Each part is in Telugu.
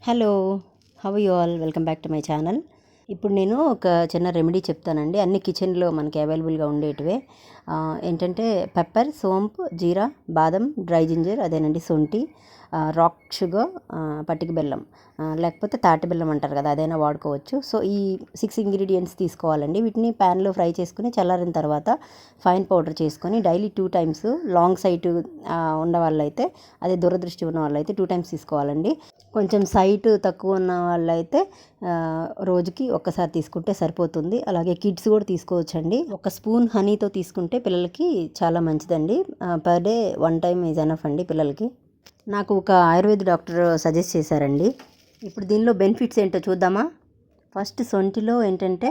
Hello, how you all? Welcome back to my channel. ఇప్పుడు నేను ఒక చిన్న రెమెడీ చెప్తానండి. అన్ని కిచెన్లో మనకి అవైలబుల్గా ఉండేటివే. ఏంటంటే పెప్పర్, సోంపు, జీరా, బాదం, డ్రై జింజర్, అదేనండి శొంఠి, రాక్ షుగర్, పటిక బెల్లం, లేకపోతే తాటి బెల్లం అంటారు కదా, అదైనా వాడుకోవచ్చు. సో ఈ 6 ఇంగ్రీడియంట్స్ తీసుకోవాలండి. వీటిని ప్యాన్లో ఫ్రై చేసుకుని చల్లారిన తర్వాత ఫైన్ పౌడర్ చేసుకొని డైలీ 2 టైమ్స్, లాంగ్ సైట్ ఉన్న వాళ్ళైతే, అదే దూరదృష్టి ఉన్న వాళ్ళైతే 2 టైమ్స్ తీసుకోవాలండి. కొంచెం సైట్ తక్కువ ఉన్న వాళ్ళైతే రోజుకి ఒక్కసారి తీసుకుంటే సరిపోతుంది. అలాగే కిడ్స్ కూడా తీసుకోవచ్చండి. ఒక స్పూన్ హనీతో తీసుకుంటే పిల్లలకి చాలా మంచిదండి. Per day 1 time is enough అండి పిల్లలకి. నాకు ఒక ఆయుర్వేద డాక్టర్ సజెస్ట్ చేశారండి. ఇప్పుడు దీనిలో బెనిఫిట్స్ ఏంటో చూద్దామా. ఫస్ట్, సొంటిలో ఏంటంటే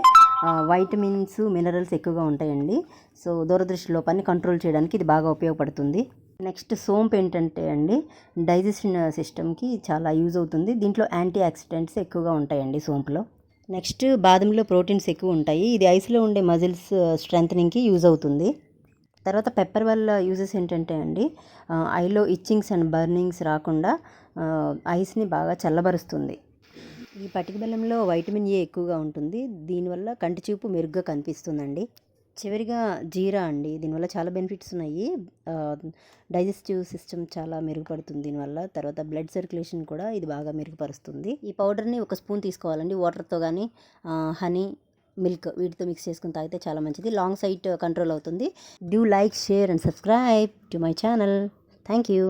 వైటమిన్స్, మినరల్స్ ఎక్కువగా ఉంటాయండి. సో దూరదృష్టి లోపాన్ని కంట్రోల్ చేయడానికి ఇది బాగా ఉపయోగపడుతుంది. నెక్స్ట్, సోంపు ఏంటంటే అండి, డైజెషన్ సిస్టమ్కి చాలా యూజ్ అవుతుంది. దీంట్లో యాంటీ ఆక్సిడెంట్స్ ఎక్కువగా ఉంటాయండి సోంపులో. నెక్స్ట్, బాదంలో ప్రోటీన్స్ ఎక్కువ ఉంటాయి. ఇది ఐస్లో ఉండే మజిల్స్ స్ట్రెంథనింగ్కి యూజ్ అవుతుంది. తర్వాత పెప్పర్ వల్ల యూజెస్ ఏంటంటే అండి, ఐలో ఇచ్చింగ్స్ అండ్ బర్నింగ్స్ రాకుండా ఐస్ని బాగా చల్లబరుస్తుంది. ఈ పటిక బెల్లంలో వైటమిన్ ఏ ఎక్కువగా ఉంటుంది. దీనివల్ల కంటి చూపు మెరుగ్గా కనిపిస్తుందండి. చివరిగా జీరా అండి, దీనివల్ల చాలా బెనిఫిట్స్ ఉన్నాయి. డైజెస్టివ్ సిస్టమ్ చాలా మెరుగుపడుతుంది దీనివల్ల. తర్వాత బ్లడ్ సర్క్యులేషన్ కూడా ఇది బాగా మెరుగుపరుస్తుంది. ఈ పౌడర్ని ఒక స్పూన్ తీసుకోవాలండి. వాటర్తో కానీ హనీ, మిల్క్ వీటితో మిక్స్ చేసుకుని తాగితే చాలా మంచిది. లాంగ్ సైట్ కంట్రోల్ అవుతుంది. Do like, share and subscribe to my channel. Thank you.